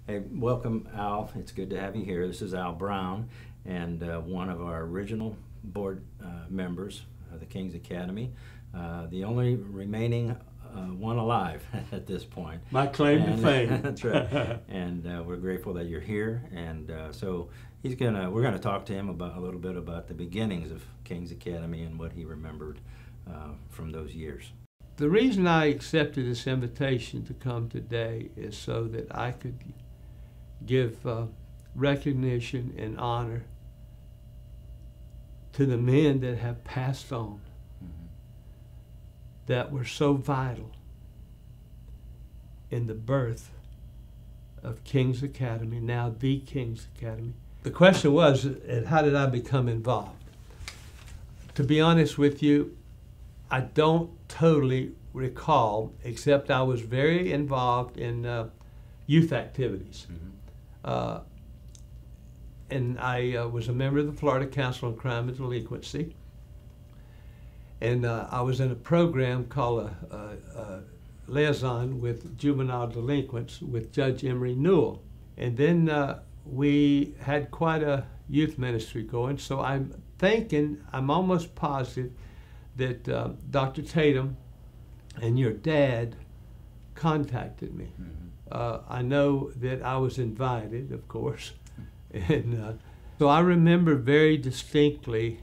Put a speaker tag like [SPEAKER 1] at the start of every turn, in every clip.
[SPEAKER 1] Hey, welcome, Al. It's good to have you here. This is Al Brown, and one of our original board members of the King's Academy, the only remaining one alive at this point.
[SPEAKER 2] My claim to fame.
[SPEAKER 1] That's right. And we're grateful that you're here. And so we're gonna talk to him about a little bit about the beginnings of King's Academy and what he remembered from those years.
[SPEAKER 2] The reason I accepted this invitation to come today is so that I could give recognition and honor to the men that have passed on, that were so vital in the birth of King's Academy, now the King's Academy. The question was, how did I become involved? To be honest with you, I don't totally recall, except I was very involved in youth activities. And I was a member of the Florida Council on Crime and Delinquency. And I was in a program called Liaison with Juvenile Delinquents with Judge Emery Newell. And then we had quite a youth ministry going. So I'm almost positive that Dr. Tatum and your dad contacted me. I know that I was invited, of course. And so I remember very distinctly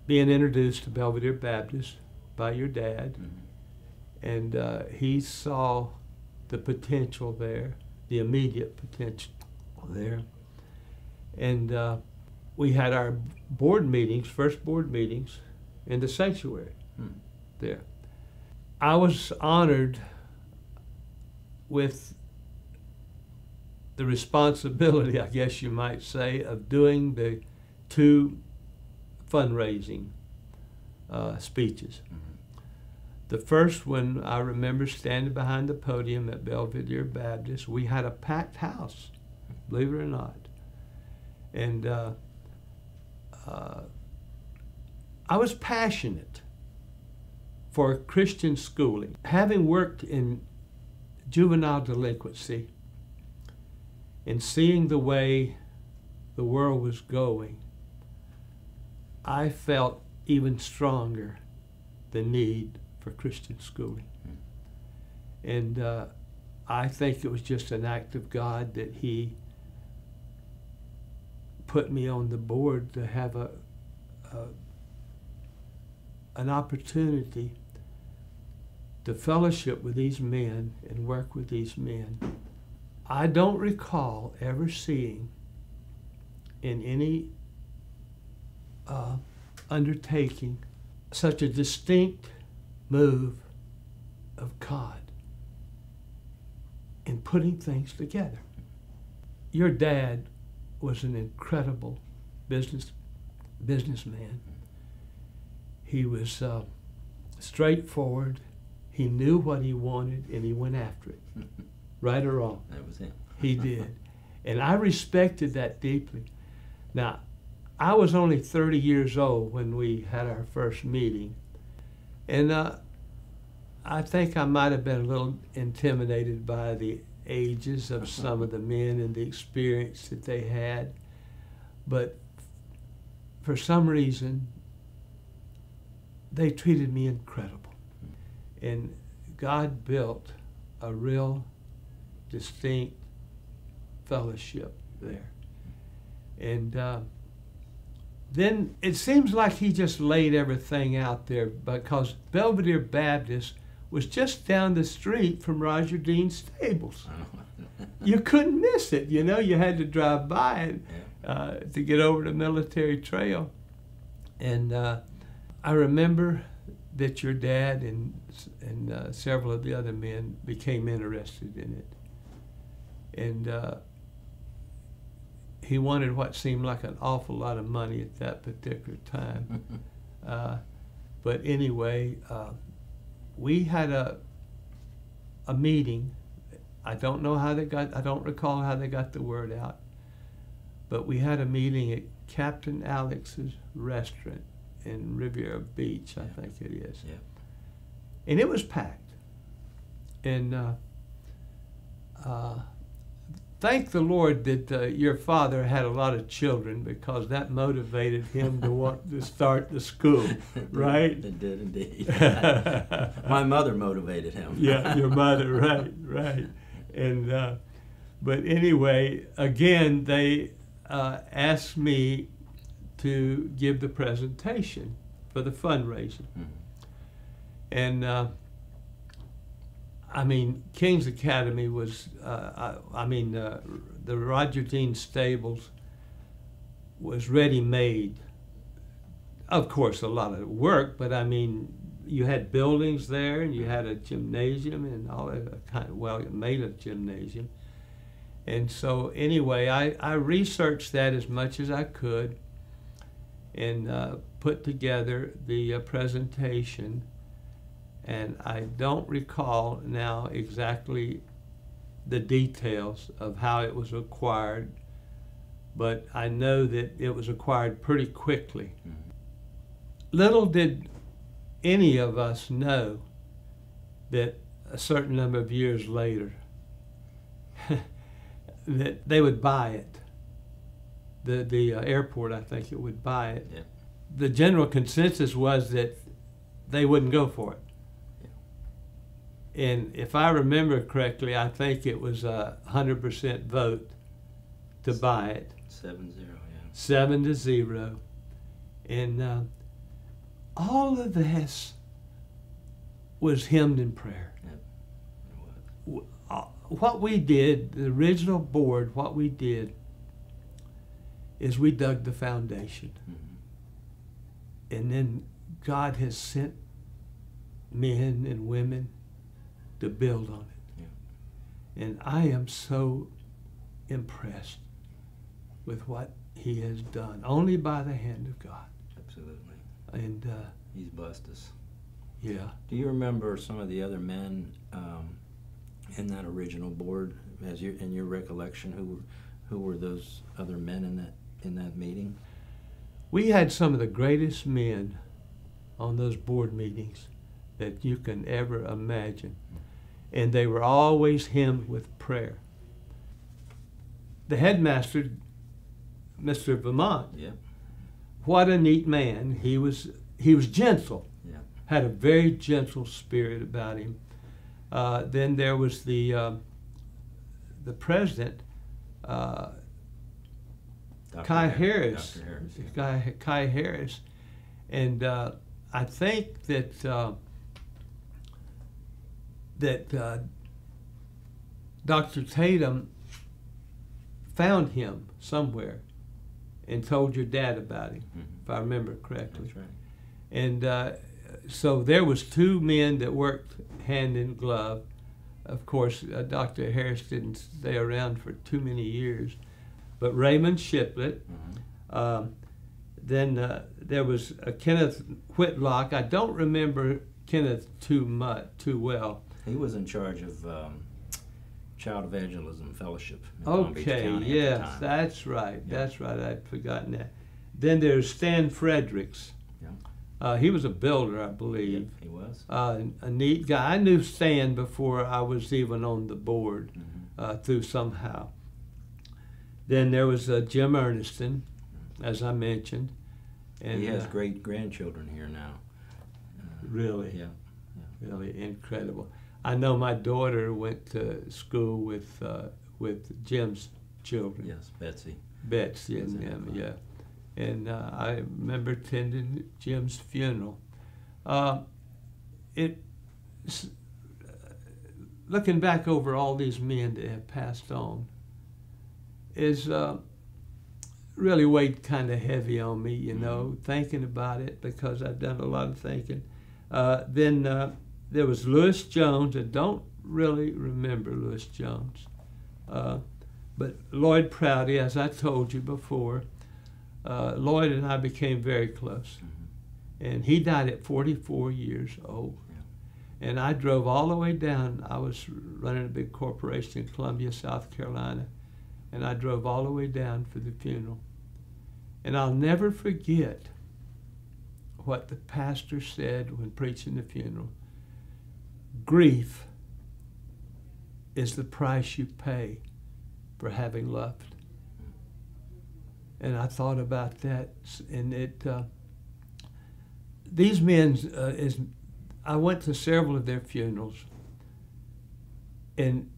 [SPEAKER 2] being introduced to Belvedere Baptist by your dad. And he saw the potential there, the immediate potential there. And we had our board meetings, first board meetings, in the sanctuary there. I was honored with the responsibility, I guess you might say, of doing the two fundraising speeches. The first one, I remember standing behind the podium at Belvedere Baptist. We had a packed house, believe it or not. And I was passionate for Christian schooling. Having worked in juvenile delinquency and seeing the way the world was going, I felt even stronger the need for Christian schooling. And I think it was just an act of God that He put me on the board to have an opportunity to fellowship with these men and work with these men. I don't recall ever seeing in any undertaking such a distinct move of God in putting things together. Your dad was an incredible businessman. He was straightforward. He knew what he wanted, and he went after it, right or wrong.
[SPEAKER 1] That was him.
[SPEAKER 2] He did. And I respected that deeply. Now, I was only 30 years old when we had our first meeting. And I think I might have been a little intimidated by the ages of some of the men and the experience that they had. But for some reason, they treated me incredible. And God built a real distinct fellowship there. And then it seems like He just laid everything out there, because Belvedere Baptist was just down the street from Roger Dean's stables. You couldn't miss it, you know. You had to drive by it to get over the Military Trail. And I remember that your dad and several of the other men became interested in it. And he wanted what seemed like an awful lot of money at that particular time. But anyway, we had a meeting. I don't recall how they got the word out, but we had a meeting at Captain Alex's restaurant in Riviera Beach, I think it is.
[SPEAKER 1] Yeah.
[SPEAKER 2] And it was packed. And thank the Lord that your father had a lot of children, because that motivated him to want to start the school, right?
[SPEAKER 1] It did indeed. My mother motivated him.
[SPEAKER 2] Yeah, your mother, right. And but anyway, again, they asked me to give the presentation for the fundraiser. And I mean, King's Academy was, the Roger Dean Stables was ready-made. Of course, a lot of work, but I mean, you had buildings there, and you had a gymnasium and all that kind of, well, it made a gymnasium. And so anyway, I researched that as much as I could and put together the presentation. And I don't recall now exactly the details of how it was acquired, but I know that it was acquired pretty quickly. Little did any of us know that a certain number of years later that they would buy it. The airport, I think it would buy it.
[SPEAKER 1] Yeah.
[SPEAKER 2] The general consensus was that they wouldn't go for it. And if I remember correctly, I think it was a 100% vote to buy it.
[SPEAKER 1] 7-0, yeah.
[SPEAKER 2] 7-0. And all of this was hymned in prayer.
[SPEAKER 1] Yep. It was.
[SPEAKER 2] What we did, the original board, what we did is we dug the foundation. And then God has sent men and women to build on it. Yeah. And I am so impressed with what he has done, only by the hand of God.
[SPEAKER 1] Absolutely.
[SPEAKER 2] And
[SPEAKER 1] he's blessed us.
[SPEAKER 2] Yeah.
[SPEAKER 1] Do you remember some of the other men in that original board, in your recollection? Who were those other men in that meeting?
[SPEAKER 2] We had some of the greatest men on those board meetings that you can ever imagine. And they were always hymned with prayer. The headmaster, Mr. Vermont,
[SPEAKER 1] yeah.
[SPEAKER 2] What a neat man. He was gentle,
[SPEAKER 1] yeah.
[SPEAKER 2] Had a very gentle spirit about him. Then there was the president, Kai Harris.
[SPEAKER 1] Dr. Harris, yeah.
[SPEAKER 2] Kai Harris. And I think that Dr. Tatum found him somewhere and told your dad about him, if I remember correctly.
[SPEAKER 1] That's right.
[SPEAKER 2] And so there was two men that worked hand in glove. Of course, Dr. Harris didn't stay around for too many years, but Raymond Shiplett. Then there was Kenneth Whitlock. I don't remember Kenneth too well.
[SPEAKER 1] He was in charge of Child Evangelism Fellowship in Palm Beach
[SPEAKER 2] Okay,
[SPEAKER 1] County
[SPEAKER 2] yes,
[SPEAKER 1] at the time.
[SPEAKER 2] that's right.
[SPEAKER 1] Yeah.
[SPEAKER 2] That's right. I'd forgotten that. Then there's Stan Fredericks.
[SPEAKER 1] Yeah.
[SPEAKER 2] He was a builder, I believe.
[SPEAKER 1] Yep, he was.
[SPEAKER 2] A neat guy. I knew Stan before I was even on the board through somehow. Then there was Jim Erneston, as I mentioned. And
[SPEAKER 1] he has great grandchildren here now.
[SPEAKER 2] Really?
[SPEAKER 1] Yeah.
[SPEAKER 2] Really incredible. I know my daughter went to school with Jim's children.
[SPEAKER 1] Yes, Betsy.
[SPEAKER 2] Betsy and them, yeah. And I remember attending Jim's funeral. Looking back over all these men that have passed on is really weighed kind of heavy on me, you know, thinking about it, because I've done a lot of thinking. Then there was Lewis Jones. I don't really remember Lewis Jones. But Lloyd Prouty, as I told you before, Lloyd and I became very close. And he died at 44 years old. Yeah. And I drove all the way down. I was running a big corporation in Columbia, South Carolina. And I drove all the way down for the funeral. And I'll never forget what the pastor said when preaching the funeral. Grief is the price you pay for having loved. And I thought about that, and these men, I went to several of their funerals, and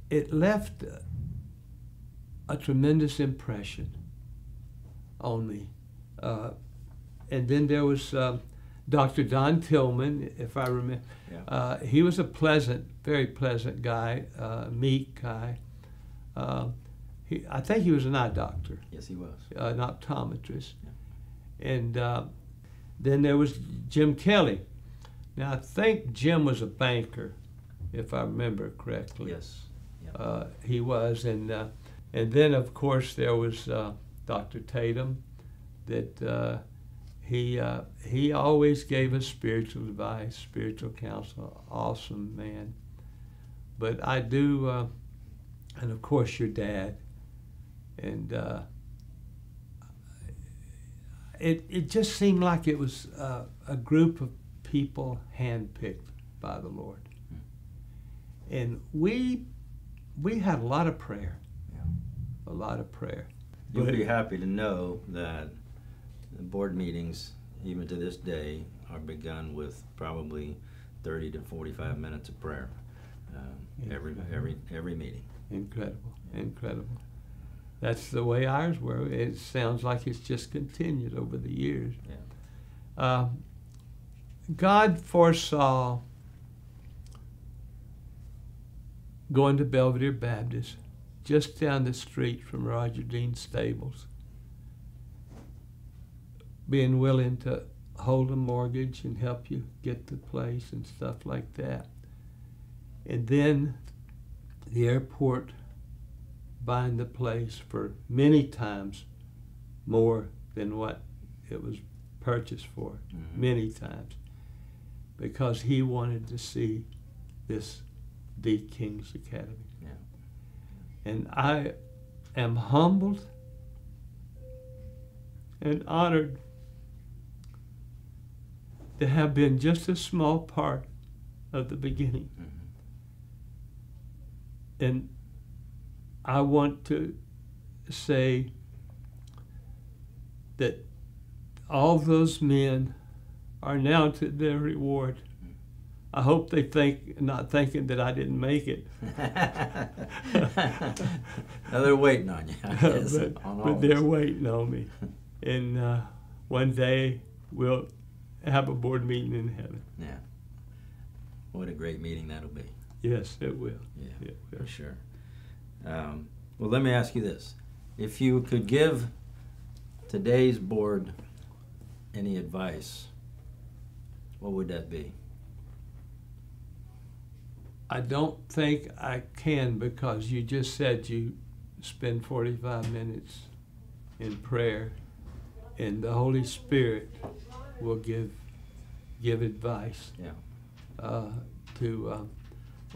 [SPEAKER 2] it left a tremendous impression on me. And then there was Dr. Don Tillman, if I remember.
[SPEAKER 1] Yeah.
[SPEAKER 2] He was a pleasant, very pleasant guy, meek guy. I think he was an eye doctor.
[SPEAKER 1] Yes, he was.
[SPEAKER 2] An optometrist.
[SPEAKER 1] Yeah.
[SPEAKER 2] And then there was Jim Kelly. Now, I think Jim was a banker, if I remember correctly.
[SPEAKER 1] Yes. Yep.
[SPEAKER 2] He was. And then, of course, there was Dr. Tatum, that he always gave us spiritual advice, spiritual counsel. Awesome man. But I do, and of course, your dad. And it just seemed like it was a group of people handpicked by the Lord. And we had a lot of prayer.
[SPEAKER 1] Yeah.
[SPEAKER 2] A lot of prayer.
[SPEAKER 1] You'll be happy to know that the board meetings, even to this day, are begun with probably 30 to 45 minutes of prayer every meeting.
[SPEAKER 2] Incredible, incredible. That's the way ours were. It sounds like it's just continued over the years.
[SPEAKER 1] Yeah.
[SPEAKER 2] God foresaw going to Belvedere Baptist, just down the street from Roger Dean's stables, being willing to hold a mortgage and help you get the place and stuff like that. And then the airport buying the place for many times more than what it was purchased for, many times, because he wanted to see this the King's Academy.
[SPEAKER 1] Yeah.
[SPEAKER 2] And I am humbled and honored to have been just a small part of the beginning. And I want to say that all those men are now to their reward. I hope they think, not thinking that I didn't make it.
[SPEAKER 1] Now they're waiting on you, I guess,
[SPEAKER 2] but they're waiting on me. And one day we'll have a board meeting in heaven.
[SPEAKER 1] Yeah. What a great meeting that'll be.
[SPEAKER 2] Yes, it will.
[SPEAKER 1] Yeah,
[SPEAKER 2] it will.
[SPEAKER 1] for sure. Well, let me ask you this. If you could give today's board any advice, what would that be?
[SPEAKER 2] I don't think I can, because you just said you spend 45 minutes in prayer, and the Holy Spirit will give advice.
[SPEAKER 1] Yeah.
[SPEAKER 2] Well,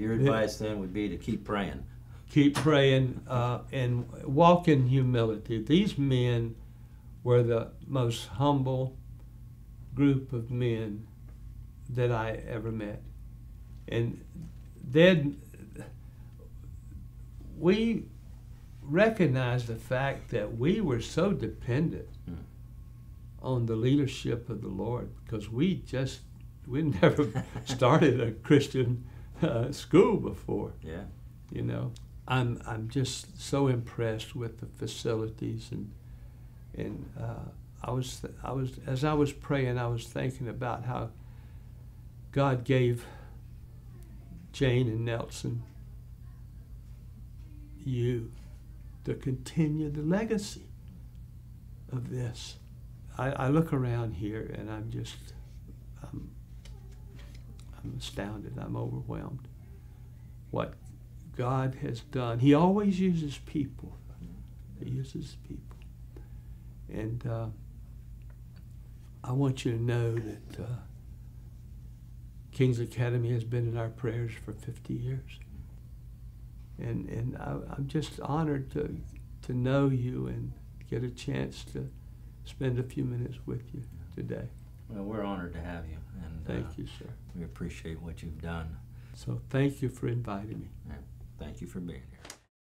[SPEAKER 1] your advice then would be to keep praying.
[SPEAKER 2] Keep praying and walk in humility. These men were the most humble group of men that I ever met. And then we recognized the fact that we were so dependent on the leadership of the Lord, because we never started a Christian school before.
[SPEAKER 1] Yeah.
[SPEAKER 2] You know, I'm just so impressed with the facilities, and as I was praying, I was thinking about how God gave Jane and Nelson you to continue the legacy of this. I look around here and I'm astounded. I'm overwhelmed. What God has done. He always uses people. He uses people. And I want you to know that King's Academy has been in our prayers for 50 years. And I'm just honored to know you and get a chance to spend a few minutes with you today.
[SPEAKER 1] Well, we're honored to have you. And
[SPEAKER 2] thank you, sir.
[SPEAKER 1] We appreciate what you've done.
[SPEAKER 2] So thank you for inviting me.
[SPEAKER 1] Yeah. Thank you for being here.